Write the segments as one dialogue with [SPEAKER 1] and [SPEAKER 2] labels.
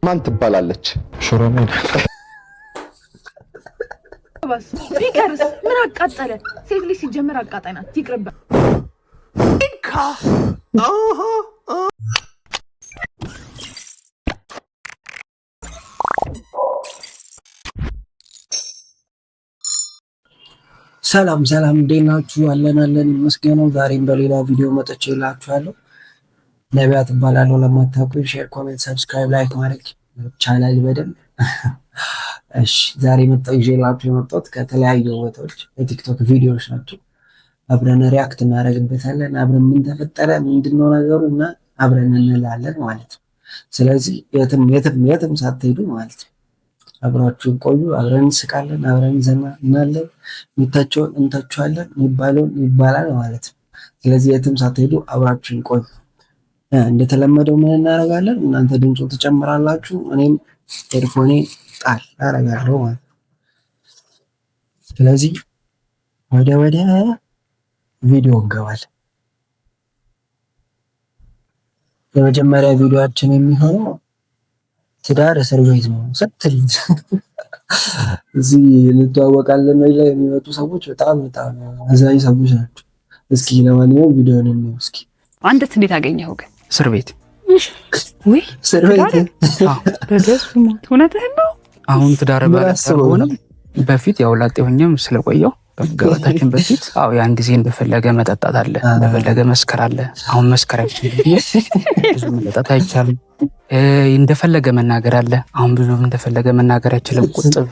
[SPEAKER 1] ማን ትባላለች? ሽሮሜዳ
[SPEAKER 2] ባስ ቢቀርስ ምን አቃጠለ? ሴት ልጅ ሲጀመር አቃጣይ ናት። ይቅርብ።
[SPEAKER 3] ሰላም እንዴት ናችሁ? አለን ይመስገነው። ዛሬም በሌላ ቪዲዮ መጥቼላችኋለሁ። ነቢያት እባላለሁ። ለማታውቁኝ ሼር፣ ኮሜንት፣ ሰብስክራይብ፣ ላይክ ማድረግ ቻናል በደንብ እሺ። ዛሬ ይዤላችሁ የመጣሁት ከተለያዩ ቦታዎች የቲክቶክ ቪዲዮዎች ናቸው። አብረን ሪያክት እናደርግበታለን። አብረን ምን ተፈጠረ ምንድነው ነገሩ እና አብረን እንላለን ማለት ነው። ስለዚህ የትም ሳትሄዱ ማለት ነው አብራችሁን ቆዩ። አብረን እንስቃለን፣ አብረን ዘና እናለን። የሚታቸውን እንታቸዋለን፣ የሚባለውን ይባላል ማለት ነው። ስለዚህ የትም ሳትሄዱ አብራችሁን ቆዩ። እንደተለመደው ምን እናደርጋለን? እናንተ ድምፁን ትጨምራላችሁ፣ እኔም ኤርፎኔ ጣል አደርጋለሁ ማለት ነው። ስለዚህ ወደ ቪዲዮ እንገባለን። የመጀመሪያ ቪዲዮአችን የሚሆነው ትዳር እስር ቤት ነው ስትል እዚህ እንተዋወቃለን ወይ ላይ የሚመጡ ሰዎች በጣም አዛኝ ሰዎች ናቸው። እስኪ ለማንኛውም ቪዲዮውን እንየው እስኪ።
[SPEAKER 2] አንተስ እንዴት አገኘኸው ግን?
[SPEAKER 4] እስር ቤት
[SPEAKER 2] ወይ
[SPEAKER 3] እስር ቤት?
[SPEAKER 2] አዎ በደስታ እውነትህን ነው።
[SPEAKER 4] አሁን ትዳር ባለሆነም በፊት ያው ላጤ ሆኜም ስለቆየው ከመጋባታችን በፊት ያን ጊዜ እንደፈለገ መጠጣት አለ፣ እንደፈለገ መስከር አለ። አሁን መስከር አይቻልም፣ ብዙ መጠጣት አይቻልም። እንደፈለገ መናገር አለ፣ አሁን ብዙ እንደፈለገ መናገር አይችልም። ቁጥብ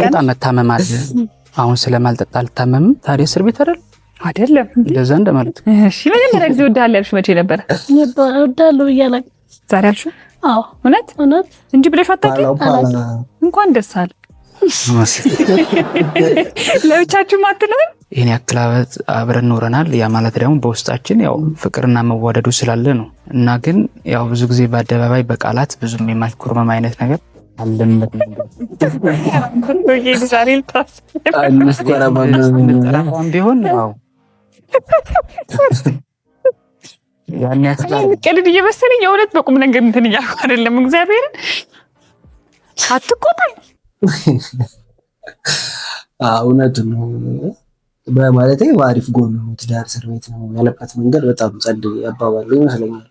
[SPEAKER 4] በጣም መታመም አለ። አሁን ስለማልጠጣ አልታመምም። ታዲያ እስር ቤት አይደለም እንደዛ እንደማለት።
[SPEAKER 2] እሺ መጀመሪያ ጊዜ ወዳለህ ያልሽው መቼ ነበር?
[SPEAKER 5] ወዳለሁ እያለ
[SPEAKER 2] ዛሬ አልሽው?
[SPEAKER 5] አዎ
[SPEAKER 2] እውነት እንጂ ብለሽ አታውቂም? እንኳን ደስ አለ። ለብቻችሁ ማትለው
[SPEAKER 4] ይሄን ያክል ዓመት አብረን ኖረናል። ያ ማለት ደግሞ በውስጣችን ያው ፍቅርና መዋደዱ ስላለ ነው። እና ግን ያው ብዙ ጊዜ በአደባባይ በቃላት ብዙም የማይኮርመም አይነት ነገር አለበት ነው ቢሆን ያው ያን ያክል
[SPEAKER 2] ቀልድ እየመሰለኝ የእውነት በቁም ነገር እንትን እያልኩ አይደለም። እግዚአብሔርን አትቆጣኝ።
[SPEAKER 3] እውነት ነው በማለቴ አሪፍ ጎን ነው። ትዳር እስር ቤት ነው ያለበት መንገድ በጣም ጸድ ያባባል ይመስለኛል።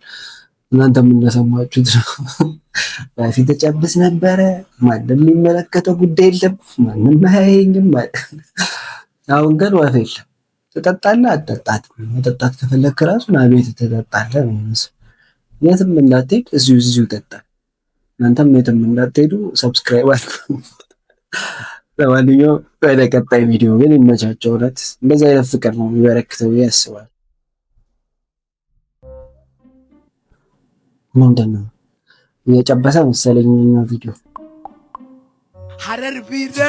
[SPEAKER 3] እናንተም እንደሰማችሁት ነው። በፊት ተጨብስ ነበረ፣ ማንም የሚመለከተው ጉዳይ የለም፣ ማንም አያየኝም። አሁን ግን ወፍ የለም። ትጠጣለህ አትጠጣትም። መጠጣት ከፈለክ ራሱ ቤት ትጠጣለህ። የትም እንዳትሄድ እዚሁ ጠጣ። እናንተም የትም እንዳትሄዱ ሰብስክራይብ አድርጉ። ለማንኛውም ወደ ቀጣይ ቪዲዮ ግን ይመቻቸው። እውነት እንደዚህ አይነት ፍቅር ነው የሚበረክተው ያስባል። ምንድን ነው እየጨበሰ መሰለኝ ቪዲዮ
[SPEAKER 6] ሐረር ቢራ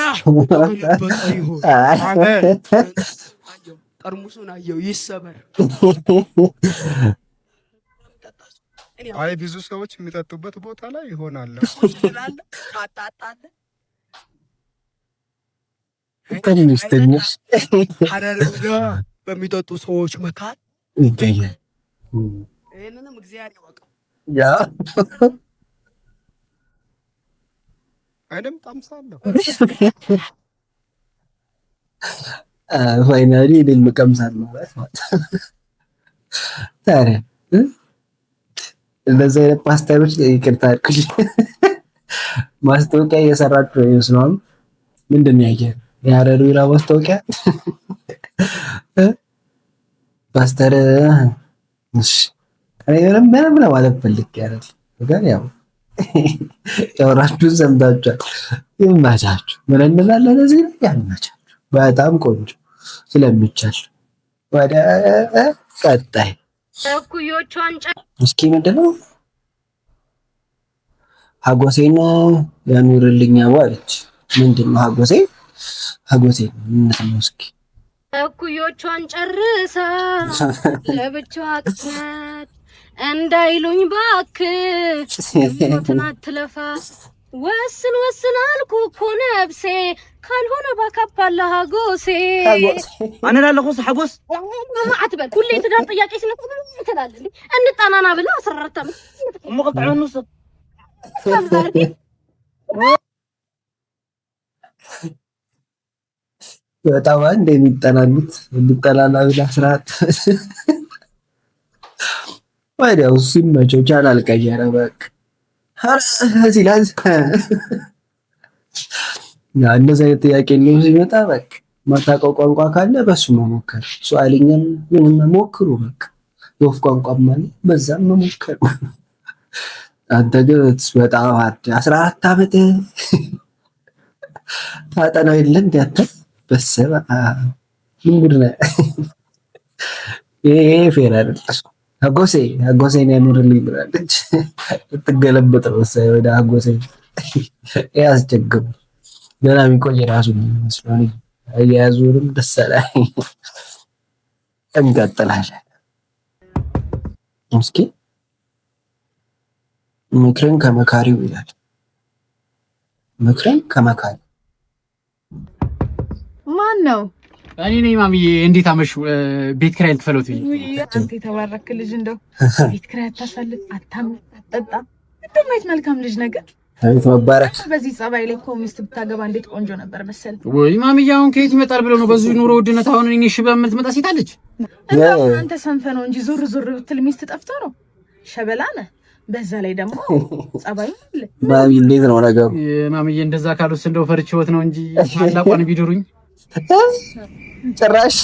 [SPEAKER 6] ጠርሙሱን አየው ይሰበር።
[SPEAKER 7] አይ ብዙ ሰዎች የሚጠጡበት ቦታ ላይ ይሆናል።
[SPEAKER 3] ትንሽ
[SPEAKER 6] ሐረር ቢራ በሚጠጡ ሰዎች መካከል
[SPEAKER 3] ይገኛል።
[SPEAKER 6] ይሄንንም እግዚአብሔር ይወቀው።
[SPEAKER 3] ያ
[SPEAKER 7] አይደም ታምሳለሁ።
[SPEAKER 3] ፋይናሊ እኔን መቀምሳት ማለት ታዲያ እንደዚህ አይነት ፓስታዎች ይቅርታ አድርጉልኝ። ማስታወቂያ እየሰራችሁ ነው ይመስላል። ምንድን ነው ያየህ? የሐረር ቢራ ማስታወቂያ ፓስተር። እሺ እኔ ምንም ለማለት ፈልጌ አይደል፣ ግን ያው ያወራችሁን ሰምታችኋል። ይመቻችሁ። ምን እንላለን እዚህ ላይ? ያመቻችሁ። በጣም ቆንጆ ስለሚቻል ወደ ቀጣይ እስኪ ምንድነው ሀጎሴን ያኑርልኝ አለች። ምንድነው ሀጎሴ ምንድነው? እስኪ
[SPEAKER 5] እኩዮቿን ጨርሳ ለብቻዋ ቅስነት እንዳይሉኝ እባክህ ሞትን አትለፋ ወስን አልኩ ነፍሴ ካልሆነ ባካፓላ ሀጎሴ
[SPEAKER 6] انا لا لخص حጎስ
[SPEAKER 5] አትበል ሁሌ ትዳር ጥያቄ ስለሆነ ትላለህ እንጣናና ብለ አስረራታ
[SPEAKER 6] مقطع النص
[SPEAKER 3] በጣም አንድ የሚጠናኑት እንጠላና ብላ አስራት ወዲያው ሲመቸው ቻናል ቀየረ በቃ ሲላዝ እንደዚህ አይነት ጥያቄ ነው ሲመጣ በቃ ማታውቀው ቋንቋ ካለ በሱ መሞከር ሷሊኛም ምንም መሞክሩ በቃ የወፍ ቋንቋ ማለት በዛም መሞከር አንተ ግን በጣም 14 ዓመት ታጠናው የለ እንዴ አታ በሰባ ምን ጉድ ነው ይሄ ፌር አይደል አጎሴ ነው ያኖርልኝ ብላለች ተገለበጠ ወሳይ ወደ አጎሴ ያስቸግሩ ገና የሚቆይ ራሱ ነው መስሎኝ አያዙርም ደሰላይ እንቀጥላለን እስኪ ምክርን ከመካሪው ይላል ምክርን ከመካሪው
[SPEAKER 2] ማን ነው
[SPEAKER 8] እኔ ነኝ ማሚዬ እንዴት አመሹ ቤት ኪራይ ልትፈሉት
[SPEAKER 2] አንተ የተባረክ ልጅ እንደው ቤት ኪራይ አታሳልፍ አታጠጣ እንደማይት መልካም ልጅ ነገር
[SPEAKER 3] አይት መባረክ
[SPEAKER 2] በዚህ ጸባይ ላይ እኮ ሚስት ብታገባ እንዴት ቆንጆ ነበር መሰል
[SPEAKER 8] ወይ ማሚዬ አሁን ከየት ይመጣል ብለው ነው በዚህ ኑሮ ውድነት አሁን እኔ ሽባ የምትመጣ ሴት አለች
[SPEAKER 2] አንተ ሰንፈ ነው እንጂ ዙር ብትል ሚስት ጠፍቶ ነው ሸበላ ነህ በዛ ላይ ደግሞ ጸባይ አለ
[SPEAKER 3] ማሚ እንዴት ነው ነገሩ
[SPEAKER 8] ማሚዬ እንደዛ ካሉስ እንደው ፈርቼዎት ነው እንጂ አላቋን ቢዱሩኝ
[SPEAKER 3] ጭራሽ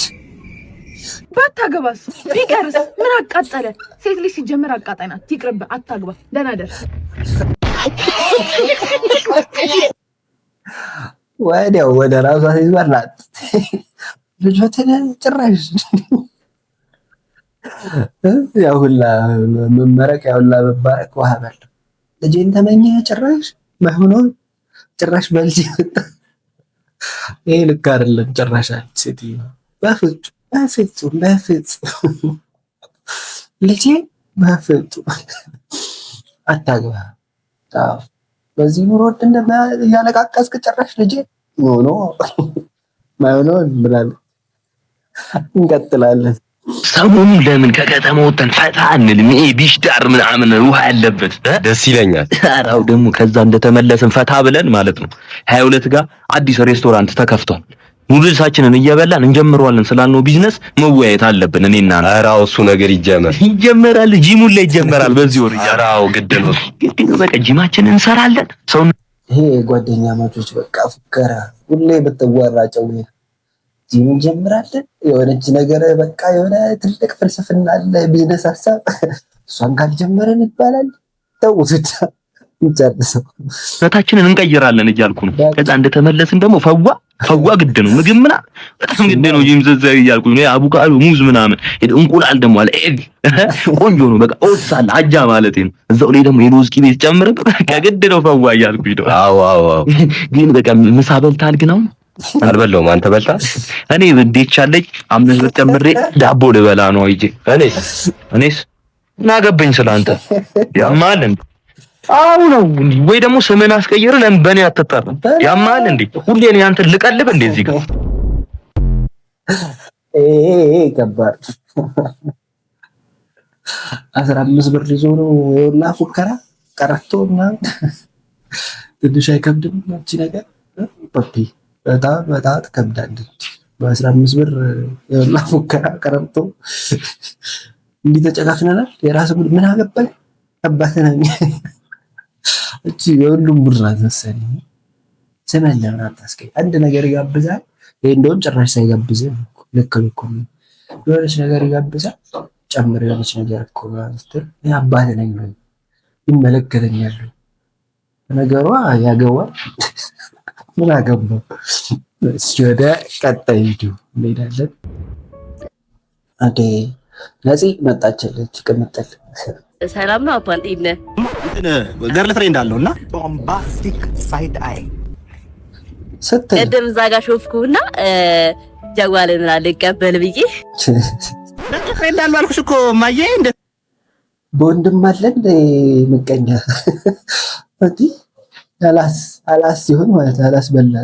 [SPEAKER 2] ባታገባስ ቢቀርስ ምን አቃጠለ ሴት ልጅ ሲጀምር አቃጣይ ናት ይቅርብ አታግባ ደህና ደር
[SPEAKER 3] ወዲያው ወደ ራሷ ሲባላት ልጅቷን ጭራሽ ያውላ መመረቅ ያውላ መባረክ ወሃበል ልጅን ተመኘ ጭራሽ ማይሆኖ ጭራሽ በልጅ ይሄ ልክ አይደለም ጭራሽ ሴትዮ በፍጹም ልጄ በፍጹም አታግባ በዚህ ኑሮ እንደማ ያለቃቀስክ ጭራሽ ልጄ ኖ ማይሆኖ ብላል እንቀጥላለን
[SPEAKER 9] ሰሞኑን ለምን ከከተማ ወጥተን ፈታ አንልም? ይሄ ቢሽዳር ምናምን ውሃ ያለበት
[SPEAKER 1] ደስ ይለኛል።
[SPEAKER 9] አራው ደግሞ ከዛ እንደተመለስን ፈታ ብለን ማለት ነው 22 ጋር አዲስ ሬስቶራንት ተከፍቷል። ኑድልሳችንን እየበላን እንጀምረዋለን ስላልነው ቢዝነስ መወያየት አለብን። እኔና
[SPEAKER 1] አራው እሱ ነገር
[SPEAKER 9] ይጀመራል። ጂሙን ላይ ይጀመራል። በዚህ ወር
[SPEAKER 1] አራው ግድ ነው
[SPEAKER 9] በቃ ጂማችንን እንሰራለን። ሰው
[SPEAKER 3] ይሄ ጓደኛ ማቾች በቃ ፉከራ ሁሌ በተዋራጨው ጂም እንጀምራለን የሆነች ነገር በቃ የሆነ ትልቅ ፍልስፍና አለ ቢዝነስ ሐሳብ እሷን ካልጀመረን ይባላል ተውት እንጨርሰው
[SPEAKER 9] ፈታችንን እንቀይራለን እያልኩ ነው። ከዛ እንደተመለስን ደግሞ ፈዋ ግድ ነው ምግብ ምናምን በጣም ግድ ነው። ጂም ዘዛይ እያልኩ ነው። አቡካዶ ሙዝ ምናምን እንቁላል ደግሞ አለ ቆንጆ ነው። በቃ ኦሳል አጃ ማለት ነው። እዛው ላይ ደግሞ የሎዝ ቂቤ ጨምረን በቃ ግድ ነው ፈዋ እያልኩ ነው።
[SPEAKER 1] አዎ
[SPEAKER 9] ግን በቃ ምሳ በልታል ግን አሁን
[SPEAKER 1] አልበላውም። አንተ በልታ?
[SPEAKER 9] እኔ እንዴት ቻለኝ 5 ብር ጨምሬ ዳቦ ልበላ ነው አይጄ እኔስ እናገበኝ ስላንተ ያማል እንዴ? አው ነው ወይ ደግሞ ስምን አስቀይረ ለምን በኔ አትጠራም? ያማል እንዴ? ሁሌ እኔ አንተ ልቀልብ እንዴ እዚህ ጋር
[SPEAKER 3] ከባድ 15 ብር ይዞ ነው የወላ ፉከራ ቀረቶና ትንሽ አይከብድም እቺ ነገር ፓፒ በጣም ተከብዳለች። በ15 ብር የወላ ፉከራ ቀረቶ እንዲህ ተጨካክነናል። የራስ ምን አገባኝ አባተናኝ እቺ የሁሉም ብር ናት መሰለኝ። ስመን ለምን አታስቀኝ? አንድ ነገር ይጋብዛል። ይሄ እንደውም ጭራሽ ሳይጋብዝ ልክ የሆነች ነገር ይጋብዛል። ጨምር የሆነች ነገር እኮ ማስተር ያባተናኝ ነው ይመለከተኛል ነገሯ ያገዋል። ምን አገባው? ወደ ቀጣይ ቪዲዮ እንሄዳለን። አዴ ነፂ መጣችልኝ ቅምጥል
[SPEAKER 5] ሰላም ነው አባን ዲነ
[SPEAKER 6] ገርል ፍሬንድ አለውና ቦምባስቲክ ሳይድ አይ
[SPEAKER 3] ስትል
[SPEAKER 5] ቀደም ዛጋ ሾፍኩና ጀዋልን አልቀበል ብዬ
[SPEAKER 6] ገርል ፍሬንድ አለው አልኩሽ እኮ ማዬ እንደ
[SPEAKER 3] በወንድም አለ እንደ ምቀኛ እንዴ አላስ ሲሆን ማለት አላስ በላ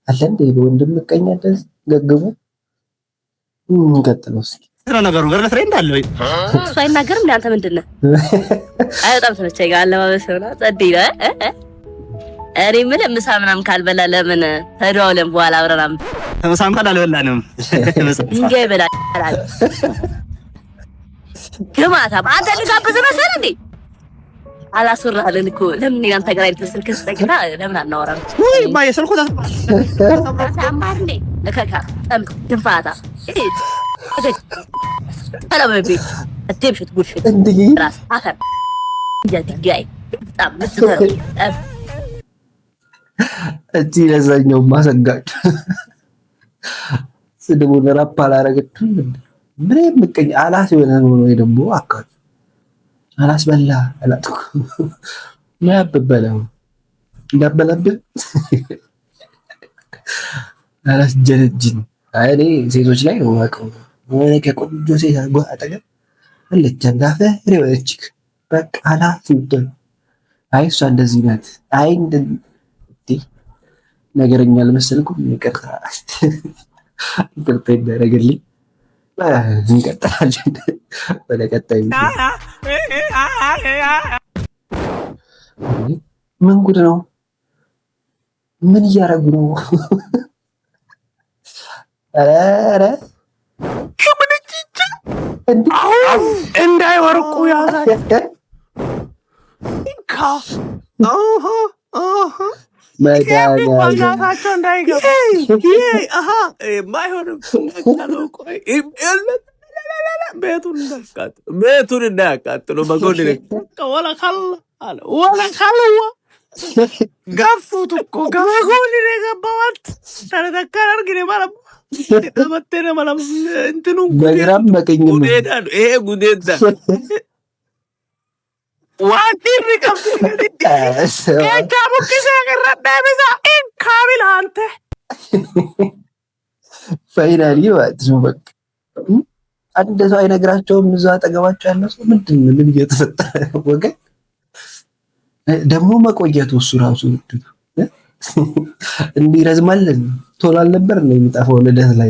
[SPEAKER 3] አለ እንዴ በወንድም ምቀኛ እንደዚህ ገግሞ እንቀጥለው እስኪ
[SPEAKER 8] ነገሩ ገርለ ፍሬንድ አለ ወይ
[SPEAKER 5] እሱ አይናገርም ለአንተ ምንድነው አይ በጣም ተመቸኝ አለባበስ ነው ጸድይ እኔ ምን ምሳ ምናምን ካልበላ ለምን ተደዋውለን በኋላ አብረናም
[SPEAKER 8] ምሳም ካልበላንም
[SPEAKER 5] እንገይ በላ ከማታ አንተ ልጋብዝ መሰለህ እንዴ አላስወራህልን እኮ ለምን ያንተ ጋር አይተስልክ ስጠቅና ለምን አናወራም
[SPEAKER 8] ወይ ማየ ስልኩ
[SPEAKER 5] ታማርኔ ለከካ ጠምቅ ድንፋታ አላበቢ አትምሽት ጉርሽት
[SPEAKER 3] እንዴ
[SPEAKER 5] ራስ አፈር ያድጋይ በጣም ምትዘሩ
[SPEAKER 3] እቺ ለዛኛው ማሰጋጭ ስድቡን ራፕ አላረገችም ምን ምቀኛ አላስ የሆነ ነው ወይ ደግሞ አካል አላስ በላ አላጥኩ ማያበበለው እንዳበለብ አላስ ጀነጅን አይኔ ሴቶች ላይ ነው ዋቀው ወይ ከቆንጆ ሴት አጠገብ አለች አንጋፈ ሪወች በቃ አላስ ይደል አይ እሷ እንደዚህ ናት አይ እንዴ ነገረኛ አልመሰልኩም ይቀርታ ይደረግልኝ እንቀጥላለን ወደ ቀጣይ ምን ጉድ ነው ምን እያደረጉ ነው ኧረ
[SPEAKER 6] እንዳይወርቁ ያዛቸው
[SPEAKER 3] መጋጋቸው
[SPEAKER 6] እንዳይገባ ማይሆንም ቤቱን እንዳያቃጥሉ በጎን ገፉት እኮ በጎን የገባዋት ተረተከር አርግኔ ማለት ተመተነ ማለት እንትኑ
[SPEAKER 3] በግራም በቀኝም
[SPEAKER 6] ይሄ ጉዴታ ዋንቲር አንተ
[SPEAKER 3] ፋይናሊ ማለት ነው በቃ አንድ ሰው አይነግራቸውም እዛ አጠገባቸው ያለ ሰው ምንድን ነው ምን እየተፈጠረ ወገን ደግሞ መቆየቱ እሱ ራሱ እንዲረዝማልን ቶሎ አልነበር ነው የሚጠፋው ልደት ላይ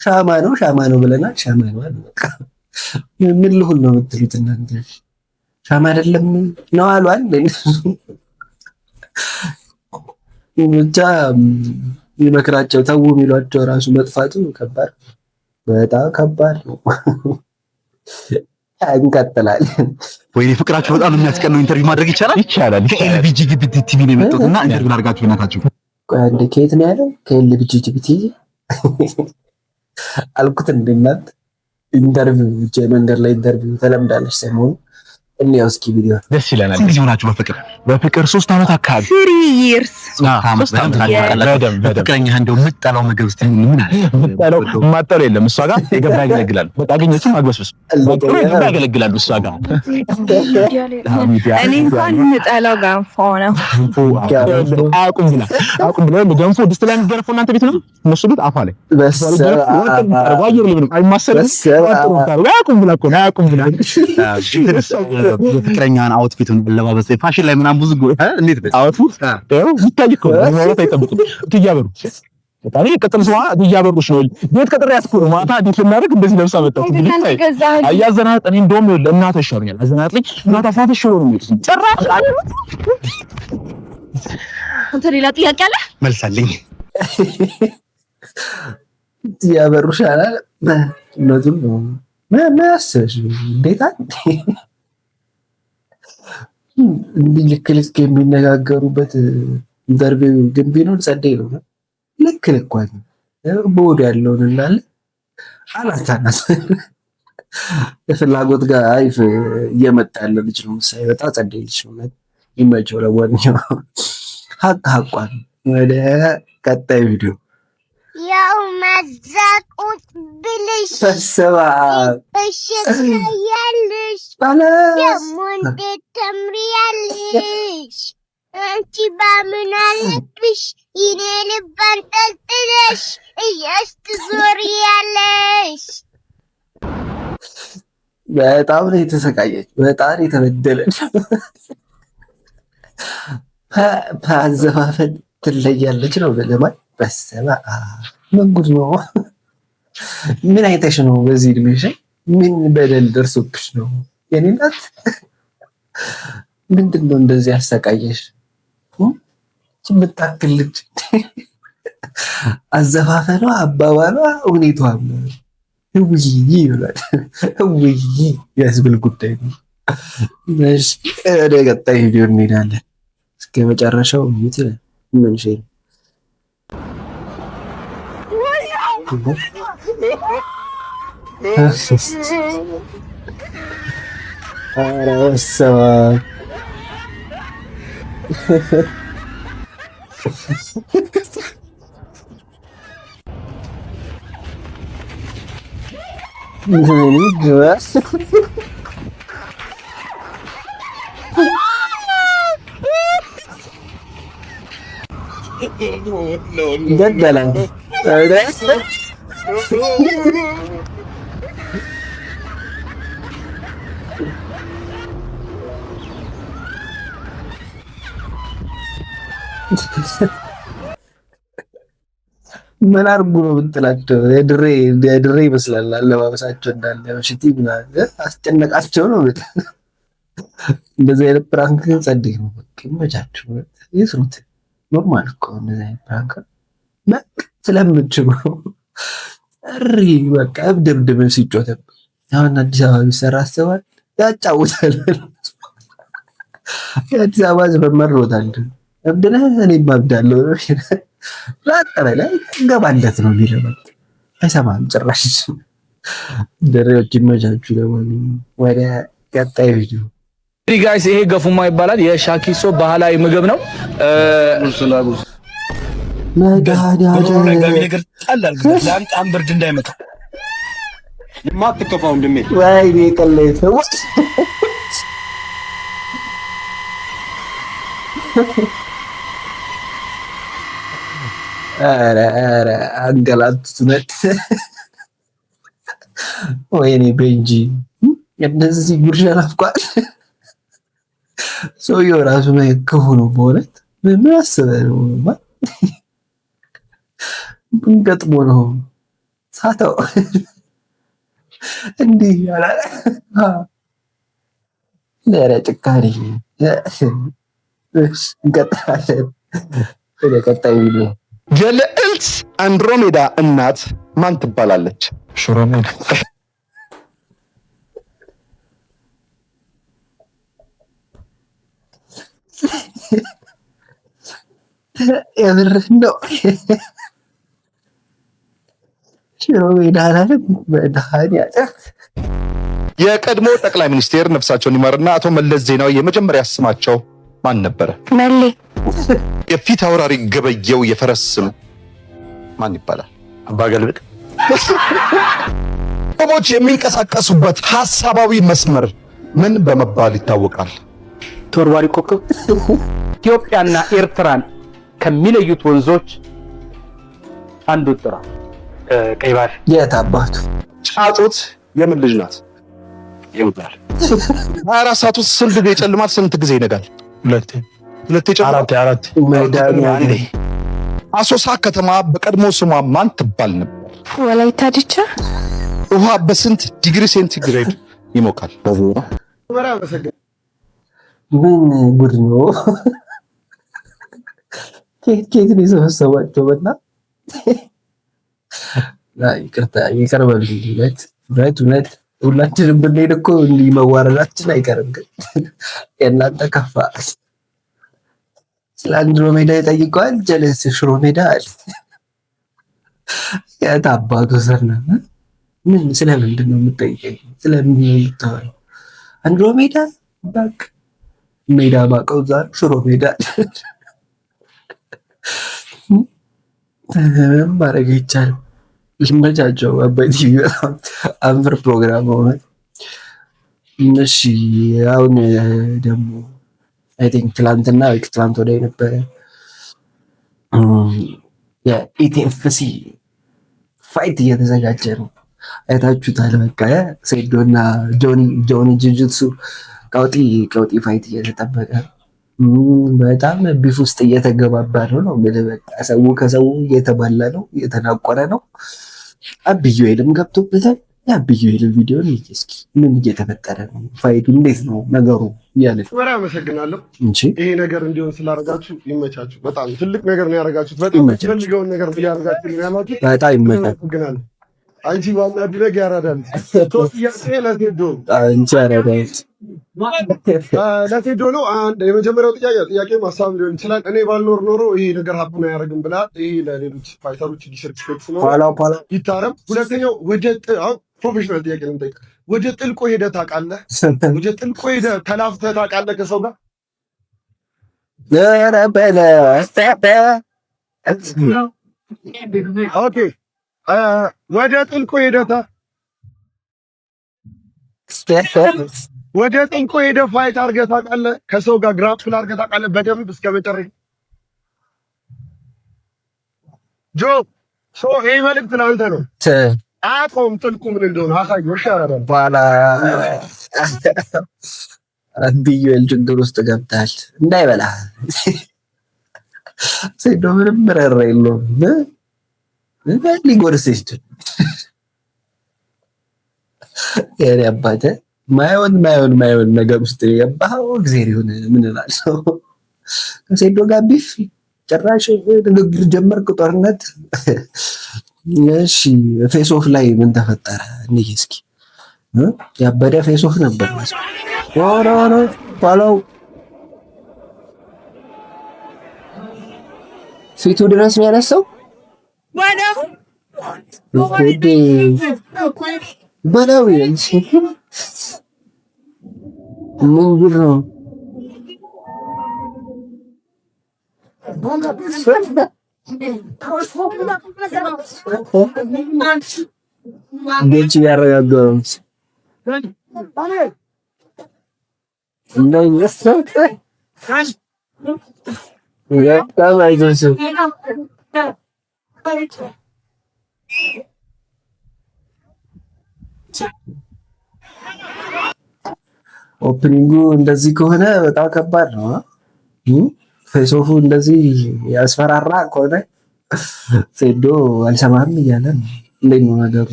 [SPEAKER 3] ሻማ ነው ብለናል ሻማ ነው በቃ ምን ልሁን ነው የምትሉት እናንተ ሻማ አይደለም ነው አሉ አይደል ብቻ ይመክራቸው ተው የሚሏቸው ራሱ መጥፋቱ ከባድ በጣም ከባድ ነው እንቀጥላለን
[SPEAKER 10] ወይኔ ፍቅራችሁ በጣም የሚያስቀነው ኢንተርቪው ማድረግ ይቻላል ከኤልቢጂ ቲቪ ነው የመጡትና ኢንተርቪው አድርጋችሁ እናታችሁ
[SPEAKER 3] አንድ ከየት ነው ያለው ከኤልቢጂ ቲቪ አልኩት እንደናት ኢንተርቪው መንደር ላይ ኢንተርቪው ተለምዳለች ሰሞኑን እንየው እስኪ ቪዲዮ
[SPEAKER 10] ደስ ይላል ጊዜ ሆናችሁ በፍቅር 3 አመት አካባቢ
[SPEAKER 2] 3 years
[SPEAKER 10] ፍቅረኛ እንደው ምጣለው ምግብ እስቲ ምን አለ
[SPEAKER 1] ምጣለው ማጣለው የለም እሷ ጋር የገባ ያገለግላል በቃ አገኘችው ማግበስበስ በቃ የገባ ያገለግላል እሷ ጋር
[SPEAKER 2] እኔ እንኳን ምጣለው ጋንፎ ነው
[SPEAKER 1] አቁም ብላ ገንፎ ድስት ላይ የሚገርፈው እናንተ ቤት ነው እነሱ ቤት አፋ ላይ አየር ልብንም አይማሰልም አቁም ብላ
[SPEAKER 10] የፍቅረኛን አውትፊቱን ለባበስ ፋሽን ላይ ምናምን ብዙ እንዴት ነው
[SPEAKER 1] አውትፊት ይታይ እኮ ማለት አይጠብቁም ትያበሩ በጣም ይቀጥል ሰው ትያበሩሽ ነው ቤት ቀጥሬ ያስኩር ማታ እንዴት ልናደርግ እንደዚህ ለብሳ መጣች አያዘናጥ እኔ እንደውም ለእናትህ ሻርኛል አዘናጥልኝ እናታ ፋትሽ ነው የሚሉት ጭራሽ
[SPEAKER 5] አንተ ሌላ ጥያቄ አለ
[SPEAKER 10] መልሳለኝ
[SPEAKER 3] ትያበሩሽ አለ እነቱን ነው ማያስሽ እንዴት እንዲህ ልክ የሚነጋገሩበት ኢንተርቪው ግን ቢኖር ጸደይ ነው ልክ ልኳን ቦዲ ያለውን እናለ አላታናስ ፍላጎት ጋር አይፍ እየመጣ ያለ ልጅ ነው ሳይወጣ ጸደይ ልጅ ነው ይመቸው ለማንኛውም ሀቋን ወደ ቀጣይ ቪዲዮ
[SPEAKER 11] ያው መዛቁት ብልሽ
[SPEAKER 3] ተሰባ
[SPEAKER 11] እሺ ያለሽ ደግሞ እንዴት ተምሪያለሽ አንቺ ባምን አለብሽ ይኔ ልብ አንጠልጥለሽ እያስትዞሪያለሽ
[SPEAKER 3] በጣም ነው የተሰቃየች፣ በጣም የተበደለች። አዘፋፈን ትለያለች ነው ለማን በሰማ ምን ጉድ ነው? ምን አይተሽ ነው በዚህ እድሜሽ? ምን በደል ደርሶብሽ ነው የኔ እናት? ምንድን ነው እንደዚህ ያሰቃየሽ? የምታክል ልጅ አዘፋፈኗ፣ አባባሏ፣ ሁኔቷ ውይ ይላል ውይ ያስብል ጉዳይ ነው። እሺ ወደ ቀጣይ ቪዲዮ እንሄዳለን። እስከ መጨረሻው ምን ሼር ገደለን ምን አርጉ ነው ብትላቸው የድሬ ይመስላል አለባበሳቸው እንዳለ ሽቲ ምናምን አስጨነቃቸው ነው። እንደዚህ አይነት ፕራንክ ጸደይ ነው። በቃ ይመቻችሁ፣ ይስሩት። ኖርማል እኮ እንደዚህ አይነት ፕራንክ በቃ ስለምችሉ እሪ በቃ እብድብድብን ሲጮተብ አሁን አዲስ አበባ ቢሰራ አስባል ያጫውታል። የአዲስ አበባ ዘመርሮታል። እብድነ እኔ ማብዳለሁ ላጠረ ላይ ገባለት ነው የሚለው አይሰማም ጭራሽ። ደሬዎች ይመቻችሁ። ለማንኛውም ወደ ቀጣይ ቪዲዮ
[SPEAKER 12] ጋይስ፣ ይሄ ገፉማ ይባላል። የሻኪሶ ባህላዊ ምግብ ነው።
[SPEAKER 6] ለአንጣም ብርድ እንዳይመጣ የማትከፋው እንደሜ
[SPEAKER 3] ወይኔ ቀለይተ ኧረ አንገላቱት ነት ወይኔ ቤንጂ እንደዚህ ጉርሻ ናፍቋል። ሰውየው ራሱ ላይ ክፉ ነው በእውነት። ምን አስበህ ነው? ምን ገጥሞ ነው? ሳተው እንዲህ ያላለ ኧረ ጭካኔ። እንቀጥላለን ወደ ቀጣይ ቪዲዮ።
[SPEAKER 1] የልዕልት አንድሮሜዳ እናት ማን ትባላለች? ሽሮሜዳ።
[SPEAKER 3] የምርህ ነው? ሽሮሜዳ አላለም? መድኃኒዓለም።
[SPEAKER 1] የቀድሞ ጠቅላይ ሚኒስቴር ነፍሳቸውን ይማርና አቶ መለስ ዜናዊ የመጀመሪያ ስማቸው ማን ነበረ?
[SPEAKER 11] መሌ።
[SPEAKER 1] የፊት አውራሪ ገበየው የፈረስ ስም ማን ይባላል?
[SPEAKER 10] አባገልብጥ።
[SPEAKER 1] ሰዎች የሚንቀሳቀሱበት ሐሳባዊ መስመር ምን በመባል ይታወቃል?
[SPEAKER 12] ተወርዋሪ ኮከብ። ኢትዮጵያና ኤርትራን ከሚለዩት ወንዞች አንዱ ጥራ። ቀይ ባህር።
[SPEAKER 3] የት አባቱ?
[SPEAKER 1] ጫጩት የምን ልጅ ናት?
[SPEAKER 10] ይውላል።
[SPEAKER 1] 24 ሰዓት ውስጥ ስንት ጊዜ ይጨልማል? ስንት ጊዜ ይነጋል?
[SPEAKER 10] ሁለቴ
[SPEAKER 1] ይጨልማል።
[SPEAKER 10] አራት።
[SPEAKER 1] አሶሳ ከተማ በቀድሞ ስሟ ማን ትባል ነበር?
[SPEAKER 11] ወላይታ ዲቻ።
[SPEAKER 1] ውሃ በስንት ዲግሪ ሴንቲግሬድ ይሞቃል?
[SPEAKER 3] ምን ጉድ ነው? ኬት ነው የሰበሰባቸው? በና ይቅርታ ይቀርባል። እውነት ሁላችንም ብንሄድ እኮ እንዲህ መዋረዳችን አይቀርም። ግን የእናንተ ከፋ። ስለ አንድሮሜዳ ይጠይቀዋል። ጀለስ ሽሮሜዳ አለ። የት አባቱ ስር ነው? ምን ስለምንድን ነው የምጠይቀኝ? ስለምንድን ነው የምታወራው? አንድሮሜዳ በቃ ሜዳ ባቀው ዛሬ ሽሮሜዳ ማድረግ ይቻላል። ይመቻቸው። አባይ ቲቪ በጣም አንፍር ፕሮግራም ሆነ። እሺ አሁን ደግሞ አይ ቲንክ ትላንትና ወይ ትላንት ወዲያ የነበረ የኢቲኤፍሲ ፋይት እየተዘጋጀ ነው። አይታችሁታል። በቃ ሴዶና ጆኒ ጁጁትሱ ቀውጢ ፋይት እየተጠበቀ በጣም ቢፍ ውስጥ እየተገባባ ነው። በቃ ሰው ከሰው እየተባላ ነው፣ እየተናቆረ ነው። አብዩ ሄልም ገብቶበታል። የአብዩ ሄልም ቪዲዮ እስኪ ምን እየተፈጠረ ነው? ፋይቱ እንዴት ነው ነገሩ? እያለ
[SPEAKER 7] ወራ አመሰግናለሁ። ይሄ ነገር እንዲሆን ስላደረጋችሁ ይመቻችሁ። በጣም ትልቅ ነገር ነው ያደረጋችሁት። በጣም ፈልገውን ነገር ያደረጋችሁ ነው ያላችሁ።
[SPEAKER 3] በጣም ይመቻችሁ።
[SPEAKER 7] አንቺ ዋና ድረግ ያራዳል ለሴዶ ነው። አንድ የመጀመሪያው ጥያቄ ሀሳብ ሊሆን ይችላል። እኔ ባልኖር ኖሮ ይሄ ነገር ሀቡን አያደርግም ብላ ይሄ ለሌሎች ፋይተሮች ዲስሪስፔክት ነው ይታረም። ሁለተኛው ፕሮፌሽናል ጥያቄ ነው የምጠይቅ። ወደ ጥልቆ ሄደህ ታውቃለህ? ወደ ጥልቆ ሄደህ ተላፍተህ ታውቃለህ ከሰው ጋር? ኦኬ ወደ ጥልቆ ሄደህ ፋይት አድርገህ ታውቃለህ? ከሰው ጋር ግራፕል አድርገህ ታውቃለህ? በደንብ እስከ መጨረሻ ጆ ይሄ መልዕክት ለአንተ ነው። አቆም ጥልቁ ምን እንደሆነ አሳየው። ይሻላል
[SPEAKER 3] በኋላ ቢዩኤል ችግር ውስጥ ገብታል እንዳይበላ ሴዶ ምንም ምረራ የለውም። ሊጎርስ የኔ አባቴ ማይሆን ነገር ውስጥ የገባው እግዚአብሔር ይሁን። ምን እላለሁ? ከሴዶ ጋር ቢፍ ጭራሽ ንግግር ጀመርክ፣ ጦርነት። እሺ ፌስ ኦፍ ላይ ምን ተፈጠረ? እንዴ እስኪ ያበደ ፌስ ኦፍ ነበር ማለት ኦሮሮ ባለው ፊቱ ድረስ ነው ያነሳው። በለው ምን ነው እንዴት ያረጋጋው ኦፕኒንጉ እንደዚህ ከሆነ በጣም ከባድ ነው። ፌስ ኦፉ እንደዚህ ያስፈራራ ከሆነ ሴዶ አልሰማህም እያለ እንዴት ነው ነገሩ?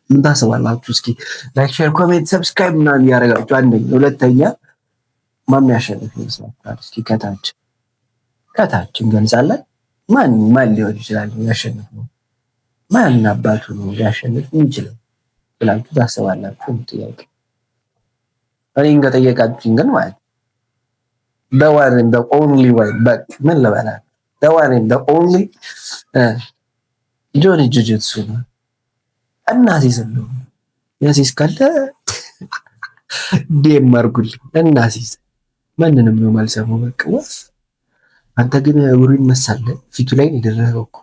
[SPEAKER 3] ምን ታስባላችሁ? እስኪ ላይክ፣ ሼር፣ ኮሜንት፣ ሰብስክራይብ ምናምን ያደርጋችሁ። አንደኛ፣ ሁለተኛ ማን ያሸንፍ ይመስላችኋል? እስኪ ከታች እንገልጻለን። ማን ሊሆን ይችላል ያሸንፈው? ማን አባቱ ነው ሊያሸንፍ የሚችለው ብላችሁ ታስባላችሁ? ጥያቄ እኔን ከጠየቃችሁኝ ግን ማለት the one and the only way but ምን ልበላ the one and the only ጆኒ ጁጁትሱ ነው። እናሲስ ነው ያሲስ ካለ ዴም አድርጉልኝ። እናሲስ ማንንም ነው ማልሰማው። በቃ አንተ ግን እግሩ ይነሳል ፊቱ ላይ የደረሰው እኮ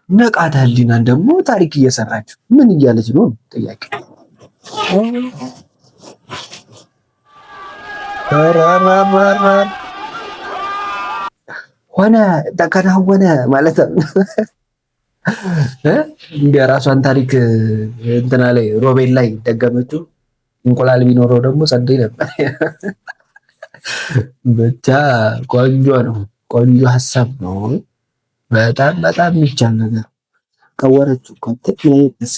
[SPEAKER 3] ነቃታ ህሊናን ደግሞ ታሪክ እየሰራችሁ ምን እያለች ነው ጥያቄ ሆነ ተከናወነ ማለት ነው። እንደ ራሷን ታሪክ እንትና ላይ ሮቤል ላይ ደገመችው። እንቁላል ቢኖረው ደግሞ ጸደይ ነበር። ብቻ ቆንጆ ነው፣ ቆንጆ ሀሳብ ነው። በጣም የሚቻል ነገር ቀወረችው እኮ ተክለይስ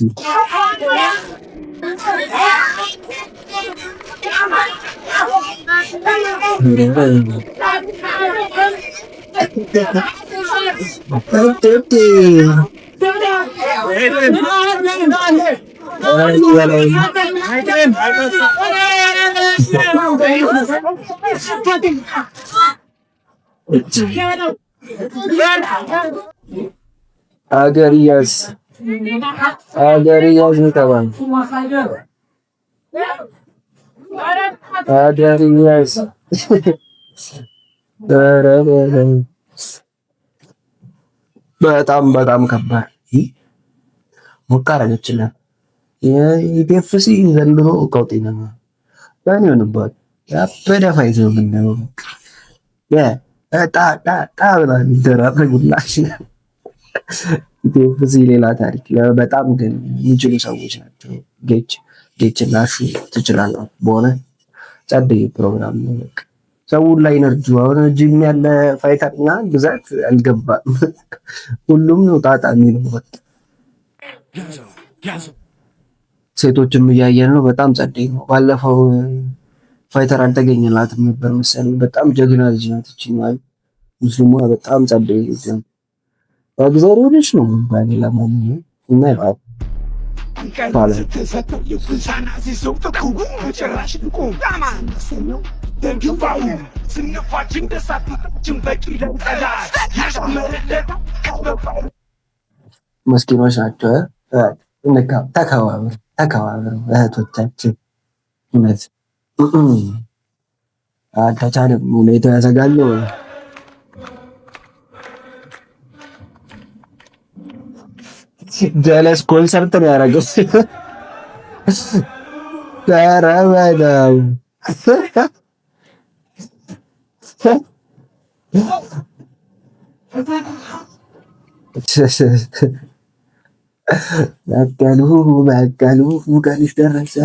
[SPEAKER 3] አገሪያስ ተባለ። አገሪያስ በጣም ከባድ ሙካራችሁና የኢፒኤፍሲ ዘንድሮ ቀውጤ ነው። ባን ይሆንባት ያበደ ፋይት ነው ምንድነው ጣ ብላ እንደራረጉላችሁ ኢትዮፕስ ሌላ ታሪክ። በጣም ግን የሚችሉ ሰዎች ናቸው። ጌች እና ሹ ትችላለህ። በሆነ ጸደይ ፕሮግራም ነው። በቃ ሰው ላይ ኢነርጂ አሁን ጂም ያለ ፋይተር እና ብዛት አልገባም። ሁሉም ነው ጣጣ የሚለው በቃ ሴቶችም እያየን ነው። በጣም ጸደይ ነው። ባለፈው ፋይተር አልተገኘላትም ነበር መሰለኝ። በጣም ጀግና ልጅ ናት እቺ ማለት ሙስሊሟ በጣም ጸደይ ልጅ ነው። እግዚአብሔር ልጅ ነው ባለ ለማንኛውም እና ይባል መስኪኖች ናቸው። ተከባበሩ እህቶቻችን። እውነት አልተቻለም። ሁኔታው ያሰጋል። ጀለስ ኮንሰርት ነው ያደረገው። ተረበደው በቀሉ ቀንሽ ደረሰ።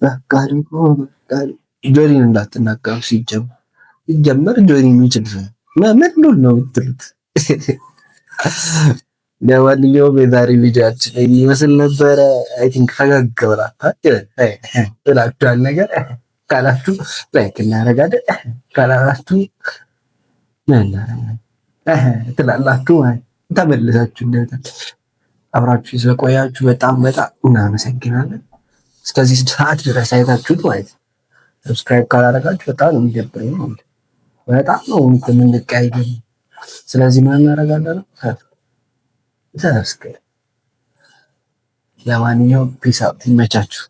[SPEAKER 3] በቀሉ ጆኒን እንዳትናገሩ። ሲጀመር ጆኒ የሚችል ምን ነው የምትሉት? ለማንኛውም የዛሬ ቪዲዮአችን ይመስል ነበረ። አይ ቲንክ ፈገግ ብላችኋል ነገር ካላችሁ ላይክ እናደርጋለን፣ ካላላችሁ ትላላችሁ። ተመልሳችሁ እንደታ አብራችሁ ስለቆያችሁ በጣም እናመሰግናለን። እስከዚህ ሰዓት ድረስ አይታችሁት ማለት ሰብስክራይብ ካላደረጋችሁ በጣም ነው የሚደብረኝ ማለት በጣም ነው የምንቀያየው። ስለዚህ ምን እናደርጋለን? ሰብስክራይብ። ለማንኛውም ፒስ አውት፣ ይመቻችሁ።